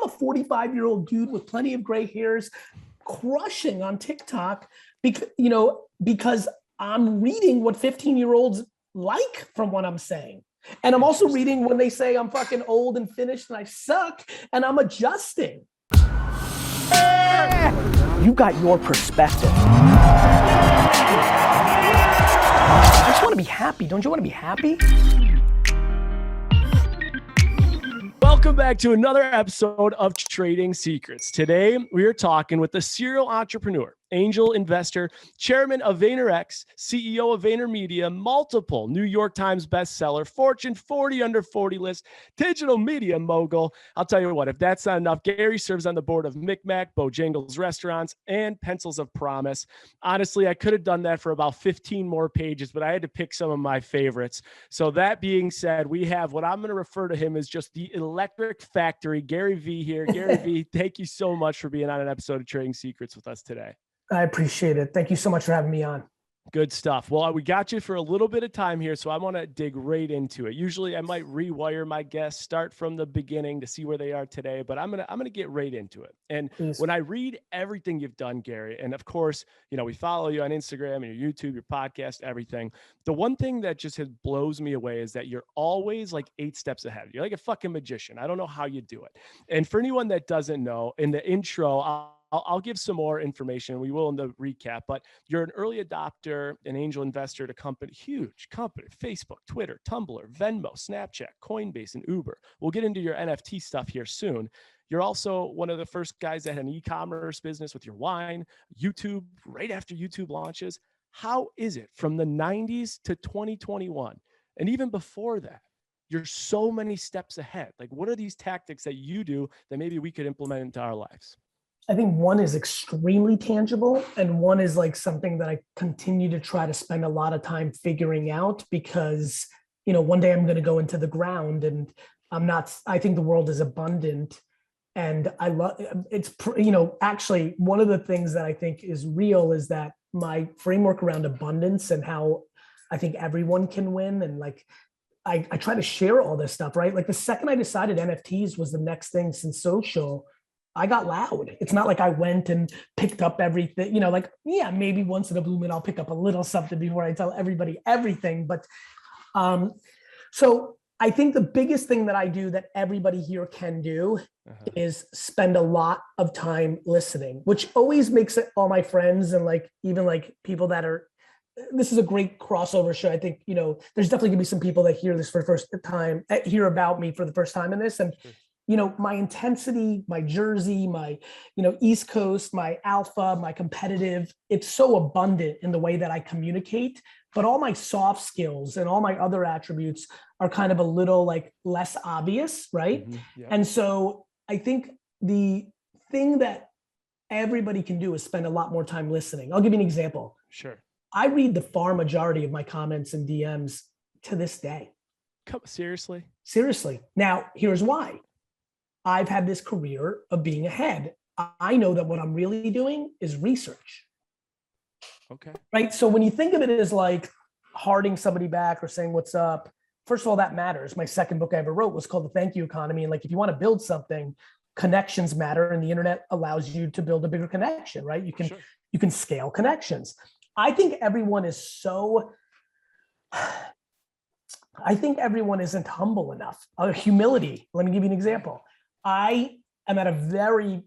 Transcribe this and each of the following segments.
I'm a 45-year-old dude with plenty of gray hairs crushing on TikTok because I'm reading what 15-year-olds like from what I'm saying. And I'm also reading when they say I'm fucking old and finished and I suck, and I'm adjusting. You got your perspective. I just want to be happy. Don't you want to be happy? Welcome back to another episode of Trading Secrets. Today, we are talking with a serial entrepreneur, angel investor, chairman of VaynerX, CEO of VaynerMedia, multiple New York Times bestseller, Fortune 40 under 40 list, digital media mogul. I'll tell you what, if that's not enough, Gary serves on the board of Micmac, Bojangles Restaurants, and Pencils of Promise. Honestly, I could have done that for about 15 more pages, but I had to pick some of my favorites. So that being said, we have what I'm going to refer to him as just the electric factory, GaryVee here. GaryVee, thank you so much for being on an episode of Trading Secrets with us today. I appreciate it. Thank you so much for having me on. Good stuff. Well, we got you for a little bit of time here, so I want to dig right into it. Usually I might rewire my guests, start from the beginning to see where they are today, but I'm gonna get right into it. And Please. When I read everything you've done, Gary, and of course, we follow you on Instagram and your YouTube, your podcast, everything. The one thing that just blows me away is that you're always like 8 steps ahead. You're like a fucking magician. I don't know how you do it. And for anyone that doesn't know, in the intro, I'll give some more information. We will in the recap, but you're an early adopter, an angel investor to huge company, Facebook, Twitter, Tumblr, Venmo, Snapchat, Coinbase, and Uber. We'll get into your NFT stuff here soon. You're also one of the first guys that had an e-commerce business with your wine, YouTube, right after YouTube launches. How is it from the 90s to 2021? And even before that, you're so many steps ahead. Like, what are these tactics that you do that maybe we could implement into our lives? I think one is extremely tangible, and one is like something that I continue to try to spend a lot of time figuring out because, one day I'm going to go into the ground, and I think the world is abundant, and I love it's, actually one of the things that I think is real is that my framework around abundance and how I think everyone can win. And like, I try to share all this stuff, right? Like the second I decided NFTs was the next thing since social, I got loud. It's not like I went and picked up everything, maybe once in a blue moon, I'll pick up a little something before I tell everybody everything. But so I think the biggest thing that I do that everybody here can do is spend a lot of time listening, which always makes it all my friends and even people that are, this is a great crossover show. I think, there's definitely gonna be some people that hear this for the first time, hear about me for the first time in this. And my intensity, my Jersey, my, East Coast, my alpha, my competitive, it's so abundant in the way that I communicate, but all my soft skills and all my other attributes are kind of a little less obvious, right? Mm-hmm. Yeah. And so I think the thing that everybody can do is spend a lot more time listening. I'll give you an example. Sure. I read the far majority of my comments and DMs to this day. Seriously? Seriously. Now, here's why. I've had this career of being ahead. I know that what I'm really doing is research. Okay. Right? So when you think of it as like hearting somebody back or saying what's up, first of all, that matters. My second book I ever wrote was called The Thank You Economy. And if you want to build something, connections matter, and the internet allows you to build a bigger connection, right? You can scale connections. I think everyone isn't humble enough. Humility. Let me give you an example. I am at a very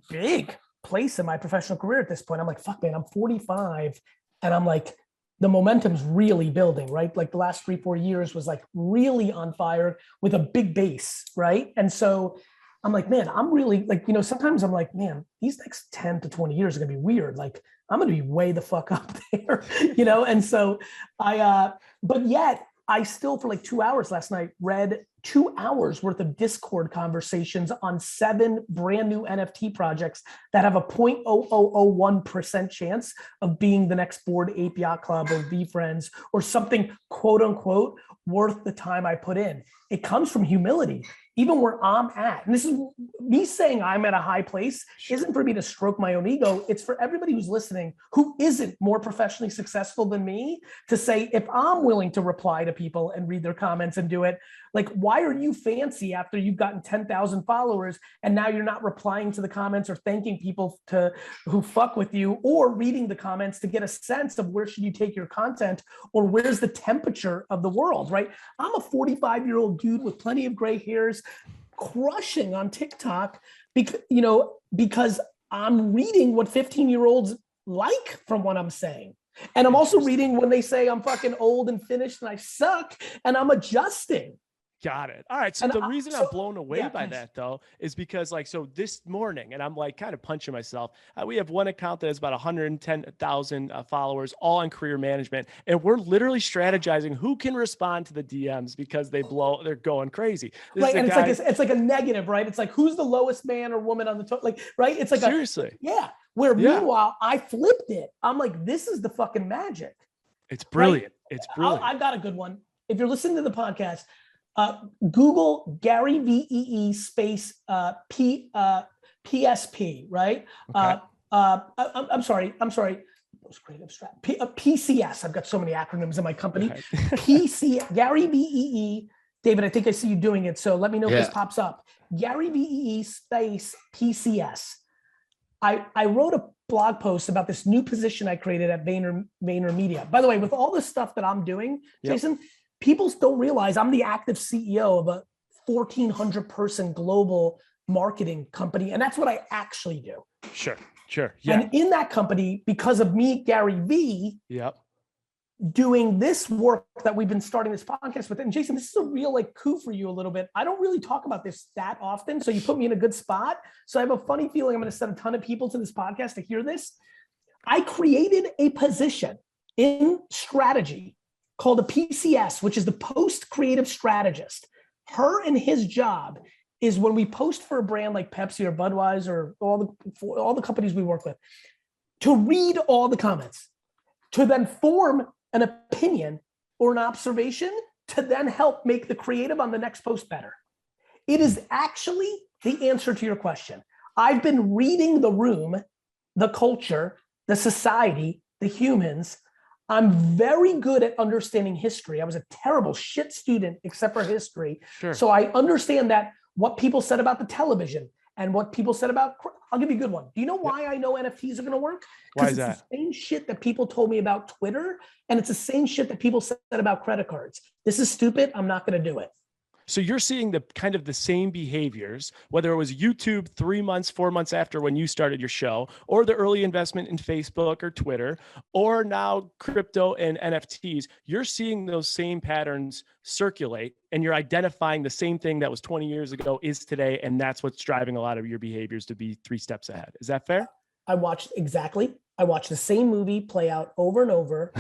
big place in my professional career at this point. I'm like, fuck, man, I'm 45. And I'm like, the momentum's really building, right? Like the last 3-4 years was really on fire with a big base, right? And so I'm like, man, I'm really sometimes I'm like, man, these next 10 to 20 years are gonna be weird. I'm gonna be way the fuck up there, And so but yet I still for 2 hours last night read 2 hours worth of Discord conversations on 7 brand new NFT projects that have a 0.0001% chance of being the next Bored Ape Yacht Club or VFriends or something quote unquote worth the time I put in. It comes from humility. Even where I'm at, and this is me saying I'm at a high place, isn't for me to stroke my own ego. It's for everybody who's listening who isn't more professionally successful than me to say, if I'm willing to reply to people and read their comments and do it, Like, why are you fancy after you've gotten 10,000 followers and now you're not replying to the comments or thanking people who fuck with you, or reading the comments to get a sense of where should you take your content, or where's the temperature of the world, right? I'm a 45-year-old dude with plenty of gray hairs, crushing on TikTok because I'm reading what 15-year-olds like from what I'm saying. And I'm also reading when they say I'm fucking old and finished and I suck, and I'm adjusting. Got it. All right. So the reason I'm blown away by that though, is because like, so this morning, and I'm like kind of punching myself, we have one account that has about 110,000 followers, all in career management. And we're literally strategizing who can respond to the DMs because they're going crazy. Right. And it's like a negative, right? It's like, who's the lowest man or woman on the like, right? It's like seriously. Meanwhile, I flipped it. I'm like, this is the fucking magic. It's brilliant. Right? It's brilliant. I've got a good one. If you're listening to the podcast, Google GaryVee space PSP, right? Okay. I'm sorry. Most creative strat. PCS. I've got so many acronyms in my company. GaryVee. David, I think I see you doing it. So let me know if this pops up. GaryVee space PCS. I wrote a blog post about this new position I created at VaynerMedia. By the way, with all the stuff that I'm doing, Jason, people don't realize I'm the active CEO of a 1,400 person global marketing company. And that's what I actually do. Sure. Yeah. And in that company, because of me, GaryVee, doing this work that we've been starting this podcast with. And Jason, this is a real like coup for you a little bit. I don't really talk about this that often. So you put me in a good spot. So I have a funny feeling I'm going to send a ton of people to this podcast to hear this. I created a position in strategy called a PCS, which is the post creative strategist. Her and his job is when we post for a brand like Pepsi or Budweiser or all the companies we work with, to read all the comments, to then form an opinion or an observation, to then help make the creative on the next post better. It is actually the answer to your question. I've been reading the room, the culture, the society, the humans. I'm very good at understanding history. I was a terrible shit student except for history. Sure. So I understand that what people said about the television and what people said about, I'll give you a good one. Do you know why I know NFTs are going to work? Why is that? It's the same shit that people told me about Twitter, and it's the same shit that people said about credit cards. This is stupid. I'm not going to do it. So you're seeing the kind of the same behaviors, whether it was YouTube 3 months, 4 months after when you started your show, or the early investment in Facebook or Twitter, or now crypto and NFTs. You're seeing those same patterns circulate, and you're identifying the same thing that was 20 years ago is today. And that's what's driving a lot of your behaviors to be 3 steps ahead. Is that fair? I watched the same movie play out over and over.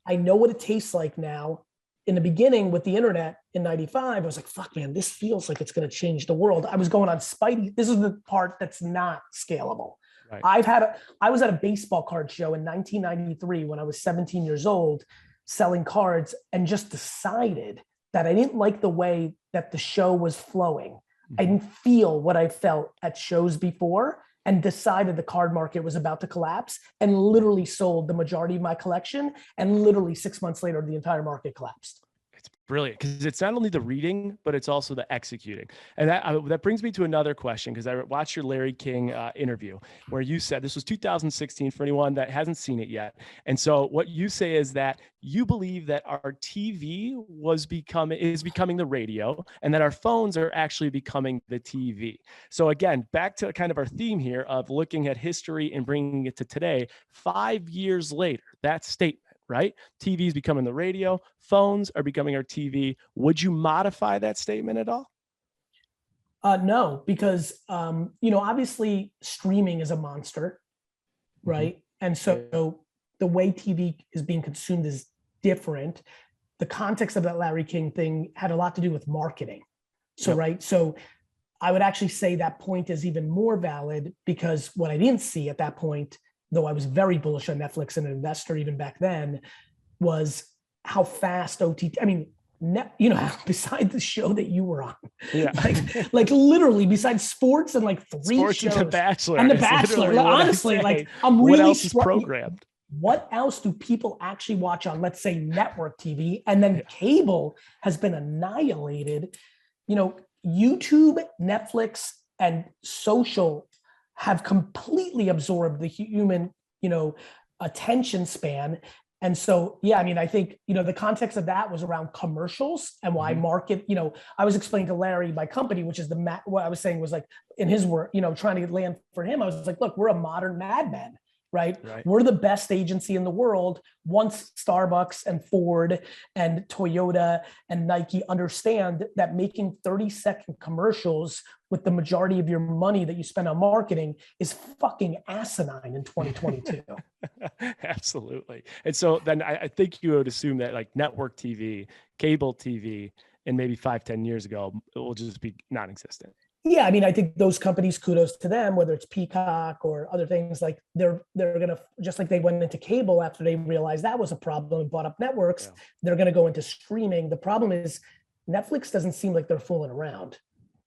I know what it tastes like now. In the beginning with the internet in 95, I was like, fuck man, this feels like it's going to change the world. I was going on Spidey. This is the part that's not scalable. Right. I was at a baseball card show in 1993 when I was 17 years old selling cards, and just decided that I didn't like the way that the show was flowing. Mm-hmm. I didn't feel what I felt at shows before, and decided the card market was about to collapse, and literally sold the majority of my collection. And literally 6 months later, the entire market collapsed. It's brilliant because it's not only the reading, but it's also the executing. And that brings me to another question, because I watched your Larry King interview where you said, this was 2016 for anyone that hasn't seen it yet. And so what you say is that you believe that our TV is becoming the radio, and that our phones are actually becoming the TV. So again, back to kind of our theme here of looking at history and bringing it to today, 5 years later, that statement, right? TV is becoming the radio, phones are becoming our TV. Would you modify that statement at all? No, because, obviously streaming is a monster, right? Mm-hmm. And so the way TV is being consumed is different. The context of that Larry King thing had a lot to do with marketing. So, right. So I would actually say that point is even more valid, because what I didn't see at that point, though I was very bullish on Netflix and an investor even back then, was how fast OTT, besides the show that you were on, like literally besides sports and like 3 shows. And The Bachelor. And The Bachelor. Honestly, like I'm really what else is programmed? What else do people actually watch on, let's say, network TV? And then cable has been annihilated. You know, YouTube, Netflix, and social have completely absorbed the human, attention span. And so, yeah, I mean, I think, the context of that was around commercials and why market, I was explaining to Larry, my company, which is what I was saying was like, in his work, trying to get land for him. I was like, look, we're a modern madman, right? We're the best agency in the world. Once Starbucks and Ford and Toyota and Nike understand that making 30-second commercials with the majority of your money that you spend on marketing is fucking asinine in 2022. Absolutely. And so then I think you would assume that like network TV, cable TV, and maybe 5-10 years ago, it will just be non-existent. Yeah, I mean, I think those companies, kudos to them, whether it's Peacock or other things, like they're gonna, just like they went into cable after they realized that was a problem and bought up networks, they're gonna go into streaming. The problem is Netflix doesn't seem like they're fooling around.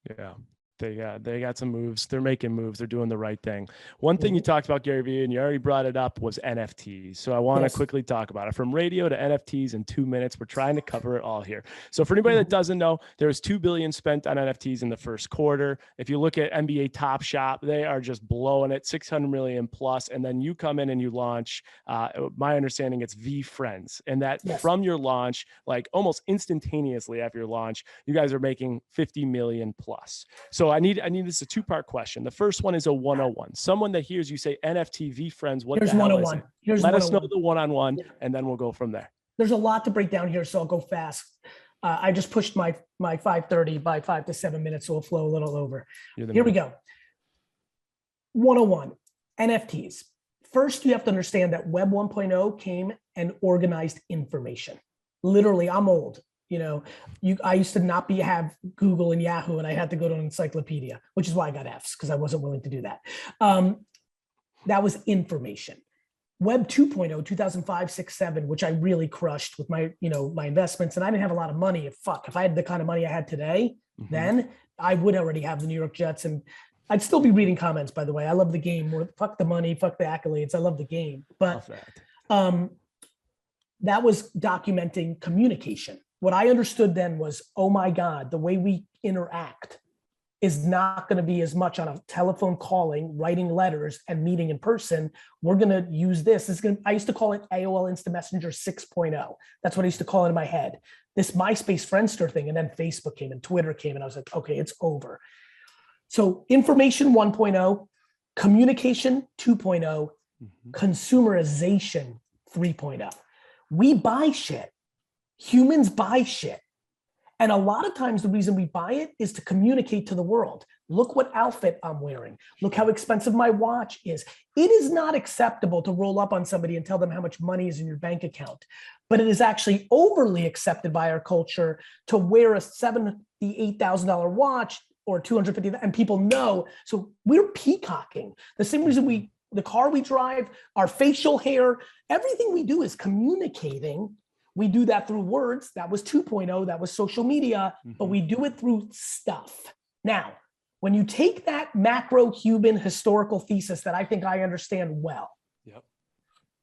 Yeah. They got some moves. They're making moves. They're doing the right thing. One thing you talked about, GaryVee, and you already brought it up, was NFTs. So I want to quickly talk about it. From radio to NFTs in 2 minutes. We're trying to cover it all here. So for anybody that doesn't know, there was $2 billion spent on NFTs in the first quarter. If you look at NBA Top Shop, they are just blowing it, 600 million plus. And then you come in and you launch, my understanding, it's VFriends. And that from your launch, like almost instantaneously after your launch, you guys are making 50 million plus. So I need this is a two-part question. The first one is a 101. Someone that hears you say NFT VFriends, what the hell is it? Let us know the one-on-one, and then we'll go from there. There's a lot to break down here, so I'll go fast. I just pushed my 5:30 by 5 to 7 minutes, so it'll flow a little over. Here we go. 101, NFTs. First, you have to understand that Web 1.0 came and organized information. Literally, I'm old. I used to not have Google and Yahoo, and I had to go to an encyclopedia, which is why I got Fs, because I wasn't willing to do that. That was information. Web 2.0, 2005, 6, 7, which I really crushed with my, my investments, and I didn't have a lot of money. If I had the kind of money I had today, then I would already have the New York Jets, and I'd still be reading comments, by the way. I love the game. Fuck the money, fuck the accolades. I love the game. But that was documenting communication. What I understood then was, oh my God, the way we interact is not going to be as much on a telephone calling, writing letters, and meeting in person. We're going to use this. I used to call it AOL Instant Messenger 6.0. That's what I used to call it in my head. This MySpace Friendster thing, and then Facebook came and Twitter came, and I was like, okay, it's over. So information 1.0, communication 2.0, consumerization 3.0. We buy shit. Humans buy shit. And a lot of times the reason we buy it is to communicate to the world. Look what outfit I'm wearing. Look how expensive my watch is. It is not acceptable to roll up on somebody and tell them how much money is in your bank account. But it is actually overly accepted by our culture to wear a $78,000 watch or $250,000, and people know. So we're peacocking. The same reason the car we drive, our facial hair, everything we do is communicating. We do that through words. That was 2.0. That was social media, but we do it through stuff. Now, when you take that macro human historical thesis that I think I understand well,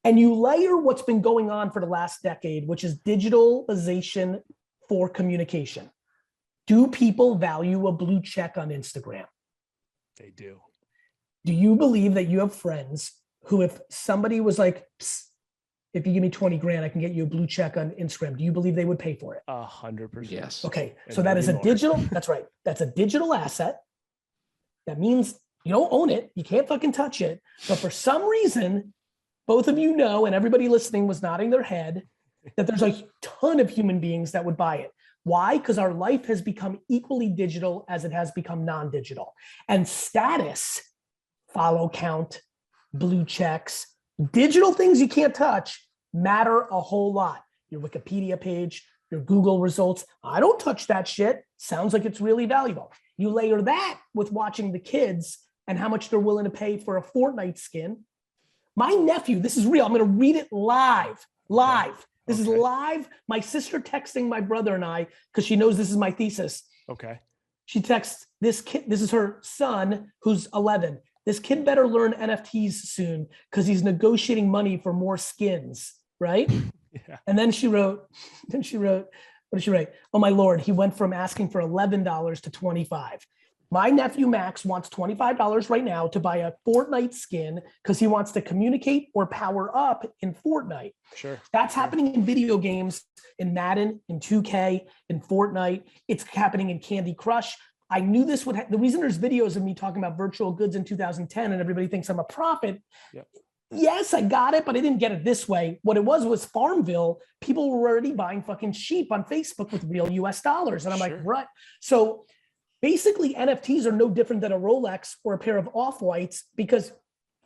and you layer what's been going on for the last decade, which is digitalization for communication, do people value a blue check on Instagram? They do. Do you believe that you have friends who, if somebody was like, psst, if you give me 20 grand, I can get you a blue check on Instagram, do you believe they would pay for it? 100%. Yes. Okay, so that is a digital, that's right. That's a digital asset. That means you don't own it. You can't fucking touch it. But for some reason, both of you know, and everybody listening was nodding their head, that there's a ton of human beings that would buy it. Why? Because our life has become equally digital as it has become non-digital. And status, follow count, blue checks, digital things you can't touch matter a whole lot. Your Wikipedia page, your Google results. I don't touch that shit. Sounds like it's really valuable. You layer that with watching the kids and how much they're willing to pay for a Fortnite skin. My nephew, this is real. I'm going to read it live. This is live. My sister texting my brother and I, because she knows this is my thesis. Okay. She texts this kid. This is her son who's 11. this kid better learn NFTs soon because he's negotiating money for more skins, right? Yeah. And then she wrote, what did she write? Oh my Lord, he went from asking for $11 to 25. My nephew Max wants $25 right now to buy a Fortnite skin because he wants to communicate or power up in Fortnite. Sure. That's happening in video games, in Madden, in 2K, in Fortnite. It's happening in Candy Crush. I knew this would the reason there's videos of me talking about virtual goods in 2010 and everybody thinks I'm a prophet. Yep. Yes, I got it, but I didn't get it this way. What it was Farmville. People were already buying fucking sheep on Facebook with real US dollars. And I'm like, right. So basically NFTs are no different than a Rolex or a pair of Off-Whites because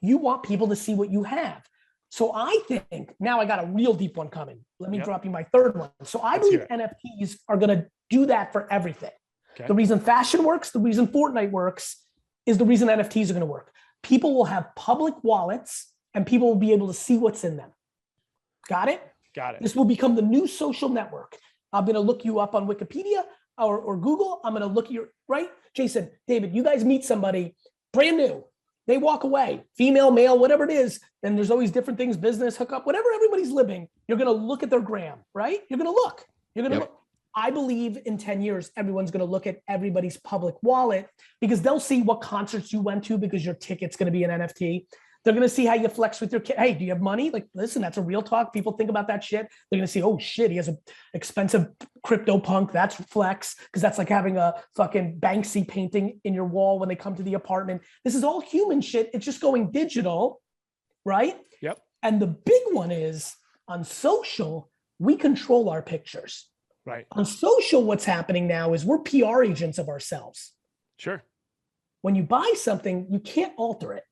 you want people to see what you have. So I think now I got a real deep one coming. Let me drop you my third one. So I believe NFTs are going to do that for everything. Okay. The reason fashion works, the reason Fortnite works is the reason NFTs are going to work. People will have public wallets and people will be able to see what's in them. Got it? Got it. This will become the new social network. I'm going to look you up on Wikipedia or Google. I'm going to look at your, right? Jason, David, you guys meet somebody brand new. They walk away, female, male, whatever it is. And there's always different things, business, hookup, whatever everybody's living. You're going to look at their gram, right? You're going to look. You're going to look. I believe in 10 years, everyone's going to look at everybody's public wallet because they'll see what concerts you went to because your ticket's going to be an NFT. They're going to see how you flex with your kid. Hey, do you have money? Like, listen, that's a real talk. People think about that shit. They're going to see, oh shit, he has an expensive crypto punk. That's flex. Because that's like having a fucking Banksy painting in your wall when they come to the apartment. This is all human shit. It's just going digital, right? Yep. And the big one is on social, we control our pictures. Right. On social, what's happening now is we're PR agents of ourselves. Sure. When you buy something, you can't alter it.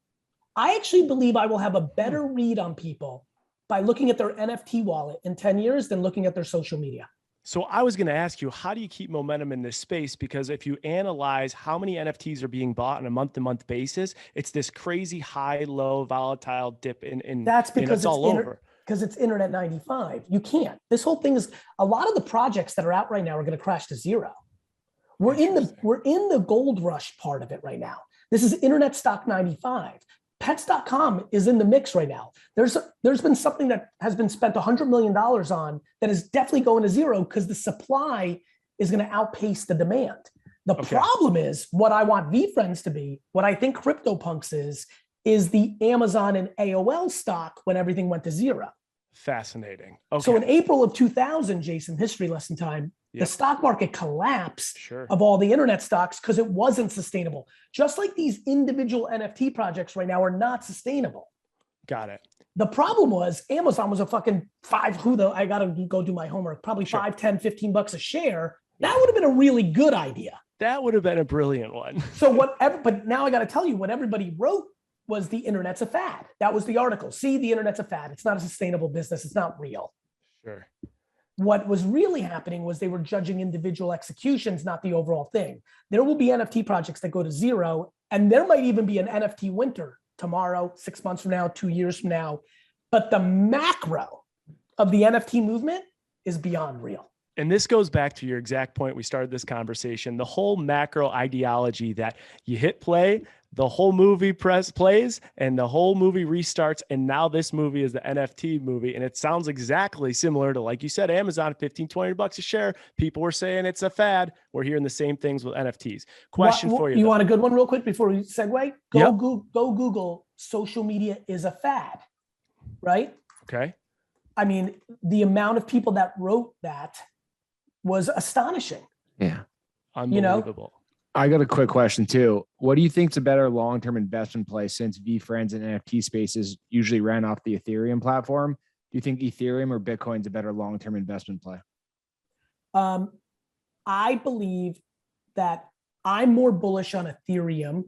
I actually believe I will have a better read on people by looking at their NFT wallet in 10 years than looking at their social media. So I was going to ask you, how do you keep momentum in this space? Because if you analyze how many NFTs are being bought on a month-to-month basis, it's this crazy high, low, volatile dip in that's because it's all over. Because it's Internet 95. You can't. This whole thing is, a lot of the projects that are out right now are going to crash to zero. We're in the gold rush part of it right now. This is Internet Stock 95. Pets.com is in the mix right now. There's been something that has been spent $100 million on that is definitely going to zero because the supply is going to outpace the demand. The problem is what I want VFriends to be, what I think CryptoPunks is the Amazon and AOL stock when everything went to zero. Fascinating. Okay. So in April of 2000, Jason, history lesson time, the stock market collapsed of all the internet stocks because it wasn't sustainable. Just like these individual NFT projects right now are not sustainable. Got it. The problem was Amazon was a fucking I got to go do my homework, probably $5, $10, $15 a share. That would have been a really good idea. That would have been a brilliant one. But now I got to tell you what everybody wrote was the internet's a fad. That was the article. See, the internet's a fad. It's not a sustainable business. It's not real. Sure. What was really happening was they were judging individual executions, not the overall thing. There will be NFT projects that go to zero, and there might even be an NFT winter tomorrow, 6 months from now, 2 years from now. But the macro of the NFT movement is beyond real. And this goes back to your exact point. We started this conversation, the whole macro ideology that you hit play, the whole movie plays and the whole movie restarts. And now this movie is the NFT movie. And it sounds exactly similar to, like you said, Amazon, 15, $20 a share. People were saying it's a fad. We're hearing the same things with NFTs. Question for you. You want a good one real quick before we segue? Go Google social media is a fad, right? Okay. I mean, the amount of people that wrote that was astonishing. Yeah. Unbelievable. I got a quick question too. What do you think is a better long-term investment play since VFriends and NFT spaces usually ran off the Ethereum platform? Do you think Ethereum or Bitcoin's a better long-term investment play? I believe that I'm more bullish on Ethereum,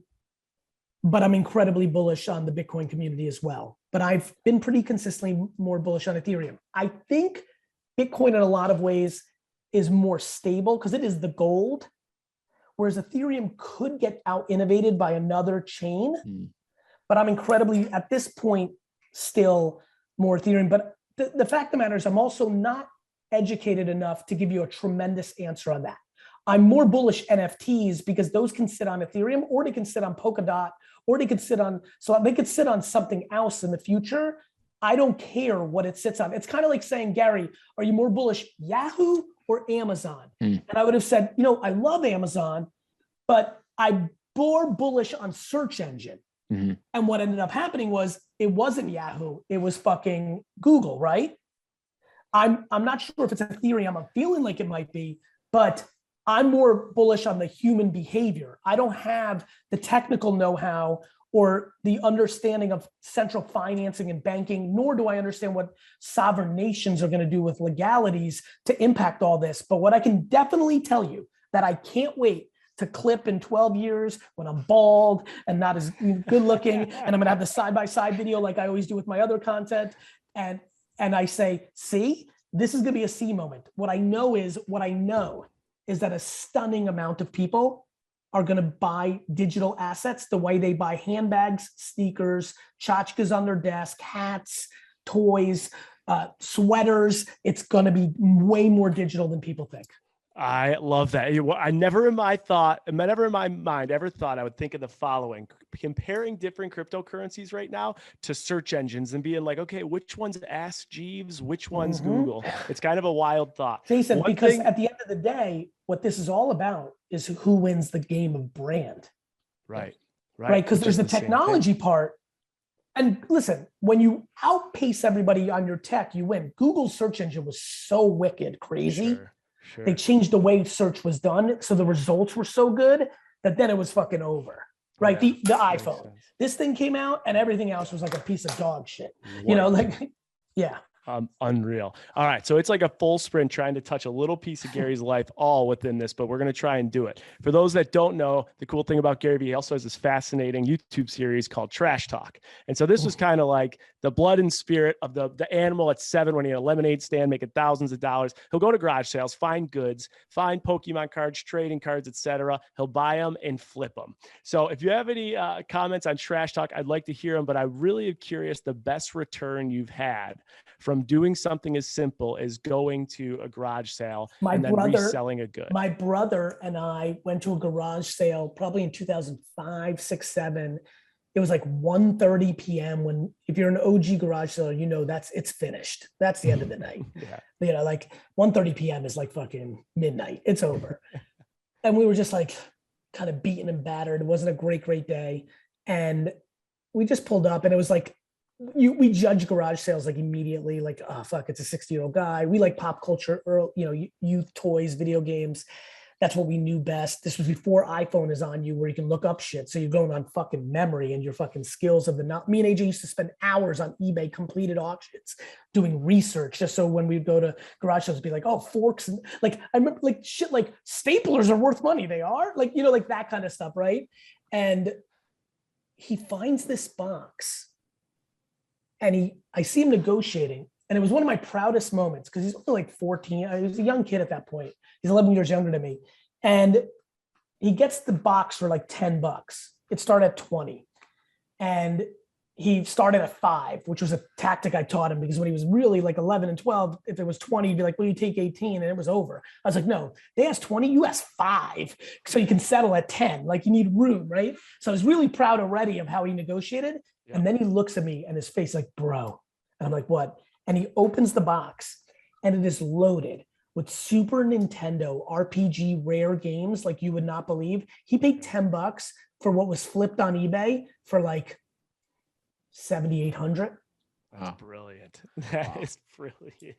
but I'm incredibly bullish on the Bitcoin community as well. But I've been pretty consistently more bullish on Ethereum. I think Bitcoin in a lot of ways is more stable because it is the gold. Whereas Ethereum could get out innovated by another chain, but I'm incredibly, at this point, still more Ethereum. But the fact of the matter is I'm also not educated enough to give you a tremendous answer on that. I'm more bullish NFTs because those can sit on Ethereum or they can sit on Polkadot or they could sit on, something else in the future. I don't care what it sits on. It's kind of like saying, Gary, are you more bullish Yahoo or Amazon? And I would have said, I love Amazon, but I'm more bullish on search engine. And what ended up happening was it wasn't Yahoo, it was fucking Google, right? I'm not sure if it's Ethereum. I'm feeling like it might be, but I'm more bullish on the human behavior. I don't have the technical know-how or the understanding of central financing and banking, nor do I understand what sovereign nations are going to do with legalities to impact all this. But what I can definitely tell you that I can't wait to clip in 12 years when I'm bald and not as good looking, and I'm gonna have the side-by-side video like I always do with my other content. And I say, see, this is gonna be a C moment. What I know is that a stunning amount of people are gonna buy digital assets the way they buy handbags, sneakers, tchotchkes on their desk, hats, toys, sweaters. It's gonna be way more digital than people think. I love that. I never in my mind ever thought I would think of the following: comparing different cryptocurrencies right now to search engines and being like, okay, which one's Ask Jeeves, which one's Google? It's kind of a wild thought. Jason, because at the end of the day, what this is all about is who wins the game of brand. Right. Because there's the technology part. And listen, when you outpace everybody on your tech, you win. Google's search engine was so wicked crazy. Sure. They changed the way search was done. So the results were so good that then it was fucking over, right? Yeah, the iPhone, this thing came out and everything else was like a piece of dog shit, yeah. Unreal. All right. So it's like a full sprint trying to touch a little piece of Gary's life all within this, but we're going to try and do it. For those that don't know, the cool thing about GaryVee, he also has this fascinating YouTube series called Trash Talk. And so this was kind of like the blood and spirit of the animal at 7 when he had a lemonade stand making thousands of dollars. He'll go to garage sales, find goods, find Pokemon cards, trading cards, etc. He'll buy them and flip them. So if you have any comments on Trash Talk, I'd like to hear them, but I really am curious the best return you've had from doing something as simple as going to a garage sale and then reselling a good. My brother and I went to a garage sale probably in 2005, 6, 7. It was like 1:30 p.m. when, if you're an OG garage seller, it's finished. That's the end of the night. Like 1:30 p.m. is like fucking midnight. It's over. And we were just like kind of beaten and battered. It wasn't a great day. And we just pulled up and it was like, we judge garage sales like immediately, like, oh fuck, it's a 60-year-old guy. We like pop culture, youth toys, video games. That's what we knew best. This was before iPhone is on you where you can look up shit. So you're going on fucking memory and your fucking skills of me and AJ used to spend hours on eBay completed auctions doing research just so when we'd go to garage sales, be like, oh, forks. And like, I remember like shit, like staplers are worth money. They are like, like that kind of stuff. Right. And he finds this box. And I see him negotiating, and it was one of my proudest moments because he's only like 14. I was a young kid at that point. He's 11 years younger than me. And he gets the box for like $10. It started at 20. And he started at 5, which was a tactic I taught him because when he was really like 11 and 12, if it was 20, he'd be like, well, you take 18 and it was over. I was like, no, they asked 20, you asked 5. So you can settle at 10, like you need room, right? So I was really proud already of how he negotiated. Yeah. And then he looks at me and his face like, bro. And I'm like, what? And he opens the box and it is loaded with Super Nintendo RPG rare games like you would not believe. He paid $10 for what was flipped on eBay for like 7,800. That's brilliant. That is brilliant.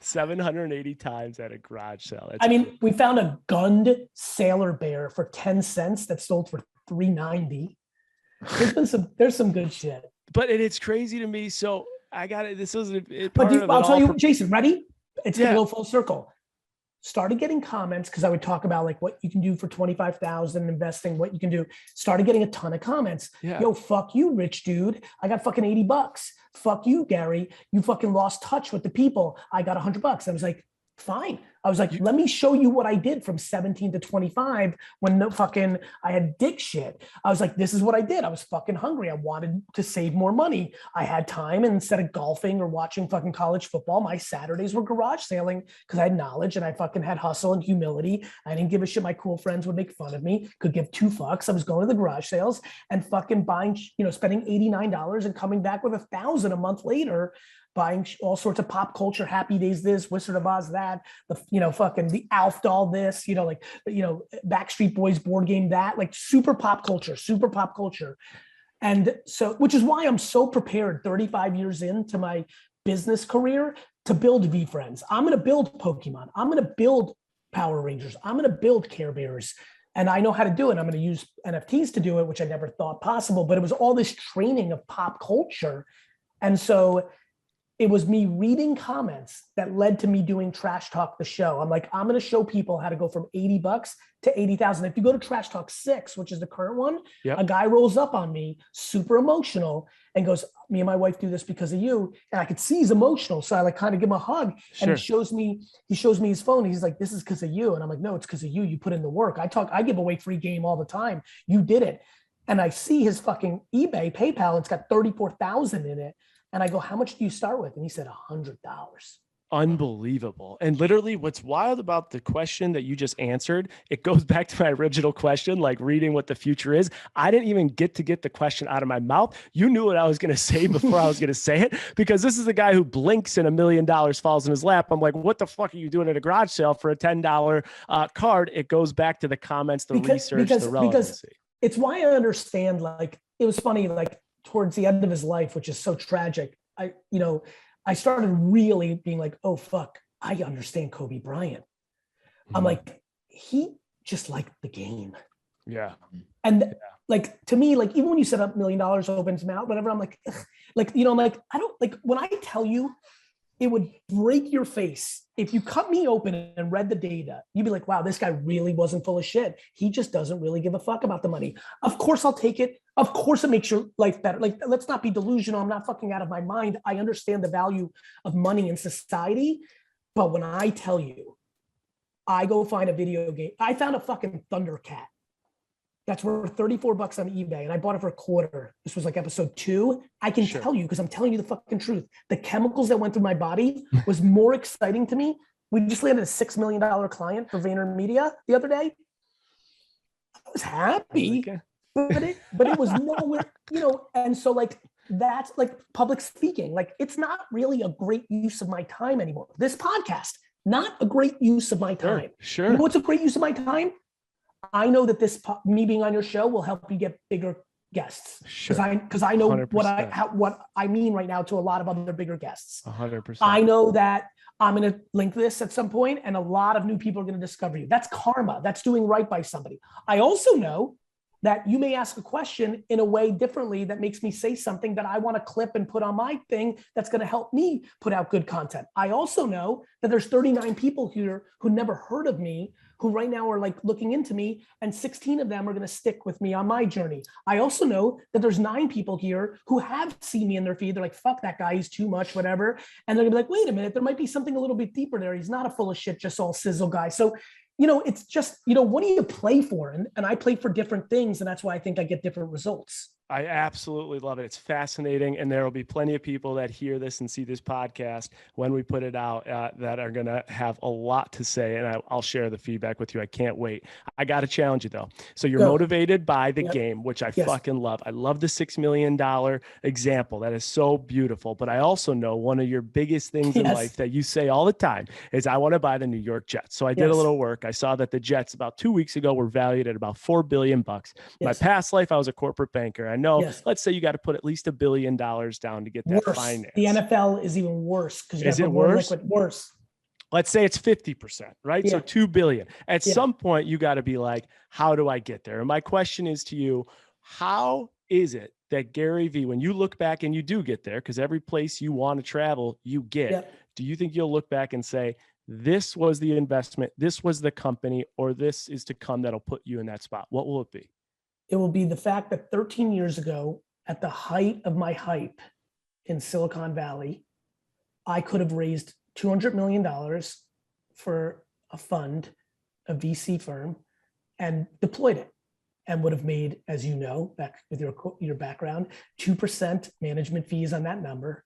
780 times at a garage sale. That's brilliant. We found a gunned Sailor Bear for 10 cents that sold for $3.90. There's some good shit. But it's crazy to me. So I got it. This was I'll tell you, Jason, ready? It's gonna go full circle. Started getting comments because I would talk about like what you can do for 25,000 investing, what you can do. Started getting a ton of comments. Yeah. Yo, fuck you, rich dude. I got fucking $80. Fuck you, Gary. You fucking lost touch with the people. I got $100. I was like, fine. I was like, let me show you what I did from 17 to 25 when I had dick shit. I was like, this is what I did. I was fucking hungry. I wanted to save more money. I had time, and instead of golfing or watching fucking college football, my Saturdays were garage sailing because I had knowledge and I fucking had hustle and humility. I didn't give a shit. My cool friends would make fun of me, could give two fucks. I was going to the garage sales and fucking buying, spending $89 and coming back with $1,000 a month later, buying all sorts of pop culture, Happy Days this, Wizard of Oz that, fucking the Alf doll this, Backstreet Boys board game that, like super pop culture. And so, which is why I'm so prepared 35 years into my business career to build VFriends. I'm going to build Pokemon. I'm going to build Power Rangers. I'm going to build Care Bears. And I know how to do it. I'm going to use NFTs to do it, which I never thought possible, but it was all this training of pop culture. And so it was me reading comments that led to me doing Trash Talk the show. I'm like, I'm going to show people how to go from $80 to 80,000. If you go to Trash Talk 6, which is the current one, a guy rolls up on me, super emotional, and goes, me and my wife do this because of you. And I could see he's emotional. So I like kind of give him a hug, and he shows me his phone. He's like, this is because of you. And I'm like, no, it's because of you. You put in the work. I give away free game all the time. You did it. And I see his fucking eBay, PayPal, and it's got 34,000 in it. And I go, how much do you start with? And he said, $100. Unbelievable. And literally what's wild about the question that you just answered, it goes back to my original question, like reading what the future is. I didn't even get the question out of my mouth. You knew what I was going to say before I was going to say it, because this is a guy who blinks and $1 million falls in his lap. I'm like, what the fuck are you doing at a garage sale for a $10 card? It goes back to the comments, the research, the relevancy. It's why I understand, like, it was funny, like towards the end of his life, which is so tragic. I started really being like, oh, fuck, I understand Kobe Bryant. I'm like, he just liked the game. Yeah. And like, to me, like, even when you set up $1 million opens mouth, whatever, I'm like, ugh. I'm like, I don't like, when I tell you, it would break your face. If you cut me open and read the data, you'd be like, wow, this guy really wasn't full of shit. He just doesn't really give a fuck about the money. Of course, I'll take it. Of course, it makes your life better. Like, let's not be delusional. I'm not fucking out of my mind. I understand the value of money in society. But when I tell you, I go find a video game. I found a fucking Thundercat that's worth $34 on eBay, and I bought it for $0.25. This was like episode 2. I can tell you, because I'm telling you the fucking truth. The chemicals that went through my body was more exciting to me. We just landed a $6 million client for VaynerMedia the other day. I was happy, but it was nowhere, and so like, that's like public speaking. Like, it's not really a great use of my time anymore. This podcast, not a great use of my time. Sure. You know what's a great use of my time? I know that me being on your show will help you get bigger guests. Sure. Because I know 100%. what I mean right now to a lot of other bigger guests. 100%. I know that I'm going to link this at some point, and a lot of new people are going to discover you. That's karma. That's doing right by somebody. I also know that you may ask a question in a way differently that makes me say something that I want to clip and put on my thing that's going to help me put out good content. I also know that there's 39 people here who never heard of me, who right now are like looking into me, and 16 of them are going to stick with me on my journey. I also know that there's 9 people here who have seen me in their feed. They're like, fuck that guy, he's too much, whatever. And they're gonna be like, wait a minute, there might be something a little bit deeper there. He's not a full of shit, just all sizzle guy. So, it's just, what do you play for? And I play for different things. And that's why I think I get different results. I absolutely love it. It's fascinating. And there will be plenty of people that hear this and see this podcast when we put it out that are going to have a lot to say. And I'll share the feedback with you. I can't wait. I got to challenge you though. So you're motivated by the game, which I fucking love. I love the $6 million example. That is so beautiful. But I also know one of your biggest things in life that you say all the time is, I want to buy the New York Jets. So I did a little work. I saw that the Jets about 2 weeks ago were valued at about $4 billion. My past life, I was a corporate banker. I know, let's say you got to put at least $1 billion down to get that finance. The NFL is even worse. Is it worse? Worse. Let's say it's 50%, right? So $2 billion. At some point, you got to be like, how do I get there? And my question is to you, how is it that GaryVee, when you look back and you do get there, because every place you want to travel, you get, do you think you'll look back and say, this was the investment, this was the company, or this is to come that'll put you in that spot? What will it be? It will be the fact that 13 years ago, at the height of my hype in Silicon Valley, I could have raised $200 million for a fund, a VC firm, and deployed it, and would have made, as you know, back with your background, 2% management fees on that number.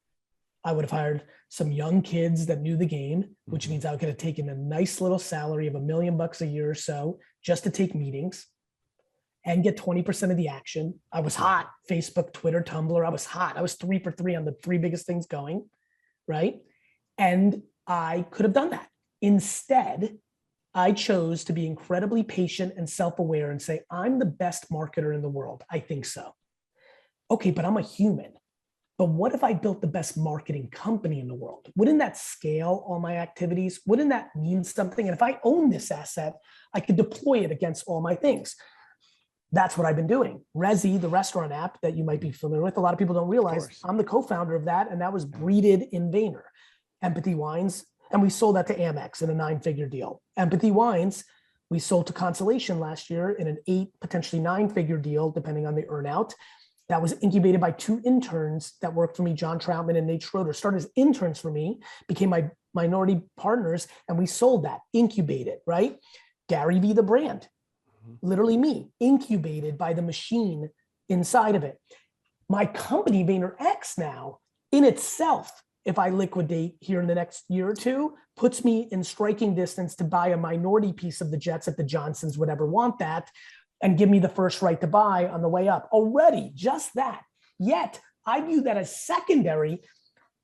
I would have hired some young kids that knew the game, which means I could have taken a nice little salary of $1 million a year or so just to take meetings and get 20% of the action. I was hot. Facebook, Twitter, Tumblr. I was hot. I was 3 for 3 on the 3 biggest things going, right? And I could have done that. Instead, I chose to be incredibly patient and self-aware and say, I'm the best marketer in the world. I think so. Okay, but I'm a human. But what if I built the best marketing company in the world? Wouldn't that scale all my activities? Wouldn't that mean something? And if I own this asset, I could deploy it against all my things. That's what I've been doing. Resy, the restaurant app that you might be familiar with, a lot of people don't realize I'm the co-founder of that, and that was breeded in Vayner. Empathy Wines, and we sold that to Amex in a 9-figure deal. Empathy Wines, we sold to Constellation last year in an 8, potentially 9-figure deal, depending on the earnout. That was incubated by 2 interns that worked for me, John Troutman and Nate Schroeder. Started as interns for me, became my minority partners, and we sold that, incubated, right? GaryVee, the brand, literally me, incubated by the machine inside of it. My company, VaynerX now, in itself, if I liquidate here in the next year or 2, puts me in striking distance to buy a minority piece of the Jets if the Johnsons would ever want that, and give me the first right to buy on the way up. Already, just that. Yet, I view that as secondary.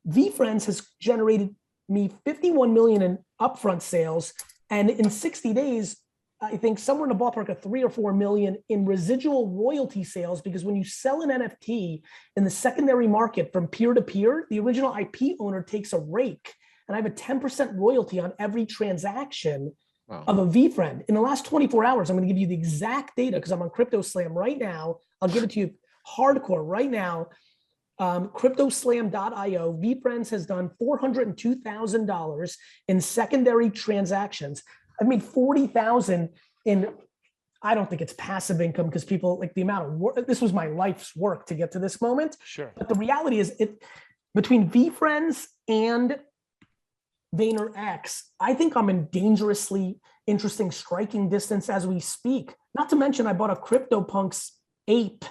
VFriends has generated me 51 million in upfront sales, and in 60 days, I think somewhere in the ballpark of 3 or 4 million in residual royalty sales, because when you sell an NFT in the secondary market from peer to peer, the original IP owner takes a rake, and I have a 10% royalty on every transaction of a VFriend. In the last 24 hours, I'm going to give you the exact data because I'm on CryptoSlam right now. I'll give it to you hardcore right now. CryptoSlam.io, VFriends has done $402,000 in secondary transactions. I've made $40,000 in, I don't think it's passive income because people like the amount of work, this was my life's work to get to this moment. Sure. But the reality is between VFriends and VaynerX, I think I'm in dangerously interesting striking distance as we speak. Not to mention I bought a CryptoPunks ape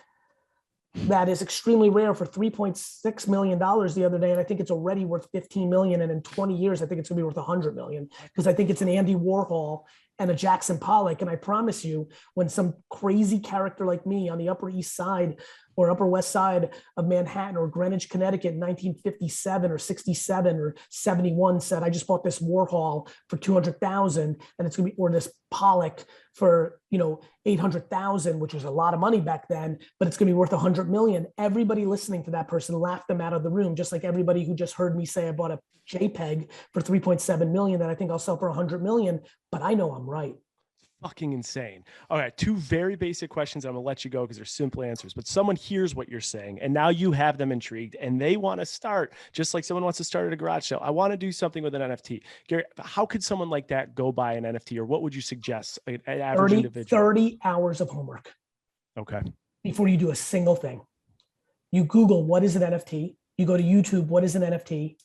that is extremely rare for $3.6 million the other day. And I think it's already worth 15 million. And in 20 years, I think it's gonna be worth 100 million because I think it's an Andy Warhol and a Jackson Pollock. And I promise you, when some crazy character like me on the Upper East Side or Upper West Side of Manhattan or Greenwich, Connecticut in 1957 or 67 or 71 said, I just bought this Warhol for 200,000 and it's gonna be, or this Pollock for, 800,000, which was a lot of money back then, but it's gonna be worth 100 million. Everybody listening to that person laughed them out of the room, just like everybody who just heard me say I bought a JPEG for 3.7 million that I think I'll sell for 100 million, but I know I'm right. Fucking insane. All right, 2 very basic questions. I'm gonna let you go because they're simple answers, but someone hears what you're saying and now you have them intrigued and they want to start, just like someone wants to start at a garage sale. I want to do something with an NFT. Gary, how could someone like that go buy an NFT, or what would you suggest an average individual? 30 hours of homework. Okay. Before you do a single thing. You Google, what is an NFT? You go to YouTube, what is an NFT?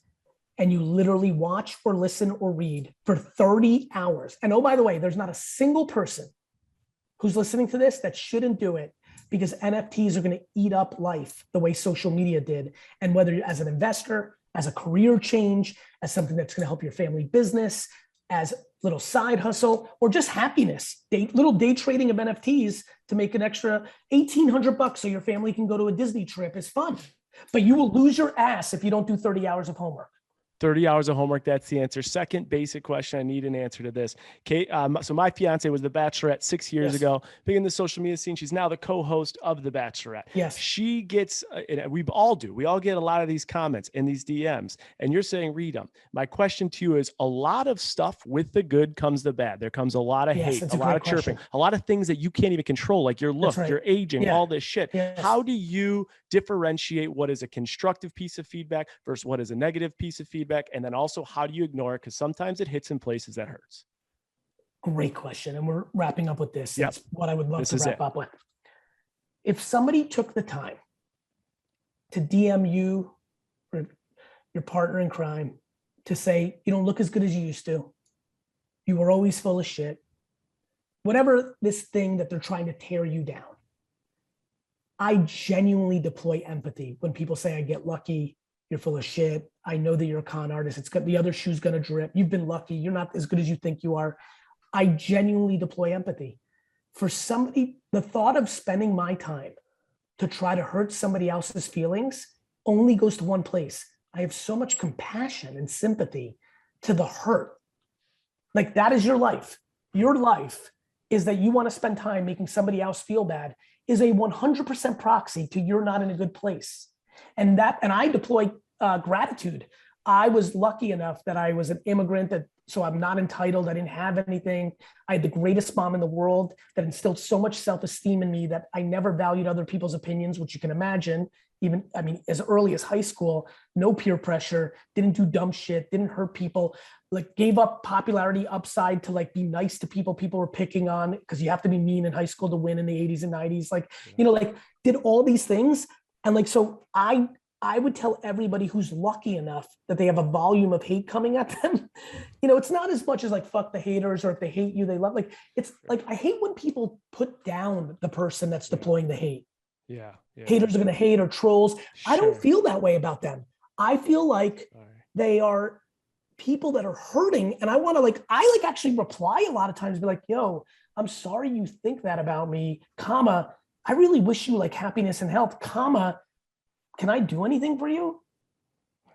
And you literally watch or listen or read for 30 hours. And oh, by the way, there's not a single person who's listening to this that shouldn't do it, because NFTs are going to eat up life the way social media did. And whether you're as an investor, as a career change, as something that's going to help your family business, as little side hustle, or just happiness, little day trading of NFTs to make an extra $1,800 so your family can go to a Disney trip is fun. But you will lose your ass if you don't do 30 hours of homework. 30 hours of homework. That's the answer. Second basic question. I need an answer to this. Kate, so my fiance was the Bachelorette 6 years ago, big in the social media scene. She's now the co-host of the Bachelorette. Yes. She gets, and we all do. We all get a lot of these comments and these DMs, and you're saying, read them. My question to you is, a lot of stuff with the good comes the bad. There comes a lot of hate, a lot of chirping, a lot of things that you can't even control, like your look, your aging, all this shit. Yes. How do you differentiate what is a constructive piece of feedback versus what is a negative piece of feedback? And then also, how do you ignore it? Because sometimes it hits in places that hurts. Great question. And we're wrapping up with this. Yep. That's what I would love to wrap up with. If somebody took the time to DM you or your partner in crime to say, you don't look as good as you used to, You were always full of shit. Whatever this thing that they're trying to tear you down. I genuinely deploy empathy when people say I get lucky, you're full of shit. I know that you're a con artist. It's got the other shoe's gonna drip. You've been lucky. You're not as good as you think you are. I genuinely deploy empathy. For somebody, the thought of spending my time to try to hurt somebody else's feelings only goes to one place. I have so much compassion and sympathy to the hurt. Like that is your life. Your life is that you want to spend time making somebody else feel bad is a 100% proxy to you're not in a good place. And I deploy gratitude. I was lucky enough that I was an immigrant, so I'm not entitled. I didn't have anything. I had the greatest mom in the world that instilled so much self-esteem in me that I never valued other people's opinions, which you can imagine. Even, I mean, as early as high school, no peer pressure, didn't do dumb shit, didn't hurt people, like gave up popularity upside to like be nice to people were picking on because you have to be mean in high school to win in the 80s and 90s. Like, you know, like did all these things. And like, so I would tell everybody who's lucky enough that they have a volume of hate coming at them. You know, it's not as much as like, fuck the haters, or if they hate you, they love, like, it's like, I hate when people put down the person that's deploying the hate. Yeah. Haters are going to hate, or trolls. I don't feel that way about them. I feel like they are people that are hurting. And I want to like, I like actually reply a lot of times, be like, yo, I'm sorry you think that about me, comma, I really wish you like happiness and health, comma, can I do anything for you?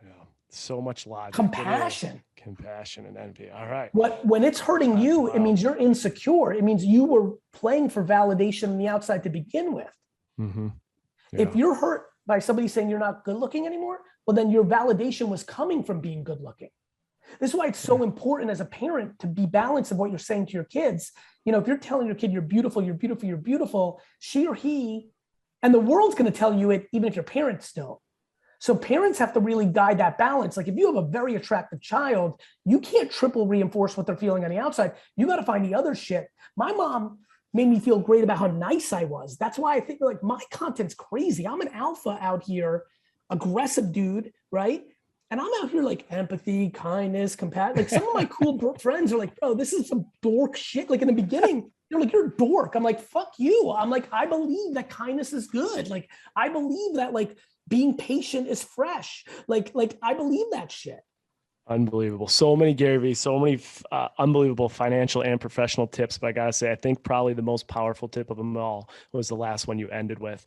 Yeah. So much logic. Compassion. Compassion and envy. All right. When it's hurting you, it means you're insecure. It means you were playing for validation on the outside to begin with. Mm-hmm. Yeah. If you're hurt by somebody saying you're not good looking anymore, well, then your validation was coming from being good looking. This is why it's so important as a parent to be balanced of what you're saying to your kids. You know, if you're telling your kid, you're beautiful, you're beautiful, you're beautiful, she or he, and the world's going to tell you it, even if your parents don't. So parents have to really guide that balance. Like if you have a very attractive child, you can't triple reinforce what they're feeling on the outside. You got to find the other shit. My mom made me feel great about how nice I was. That's why I think like my content's crazy. I'm an alpha out here, aggressive dude, right? And I'm out here like empathy, kindness, compassion. Like some of my cool friends are like, bro, this is some dork shit. Like in the beginning, they're like, you're a dork. I'm like, fuck you. I'm like, I believe that kindness is good. Like, I believe that like being patient is fresh. Like I believe that shit. Unbelievable. So many GaryVee, so many unbelievable financial and professional tips. But I got to say, I think probably the most powerful tip of them all was the last one you ended with.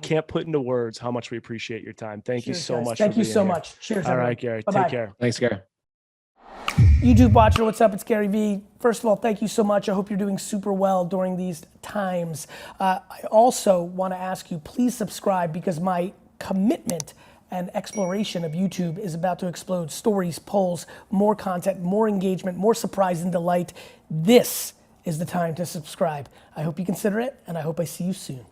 Can't put into words how much we appreciate your time. Thank you so much. Thank you so much. Cheers. All right, Gary. Bye-bye. Take care. Thanks, Gary. YouTube watcher, what's up? It's GaryVee. First of all, thank you so much. I hope you're doing super well during these times. I also want to ask you, please subscribe, because my commitment and exploration of YouTube is about to explode. Stories, polls, more content, more engagement, more surprise and delight. This is the time to subscribe. I hope you consider it, and I hope I see you soon.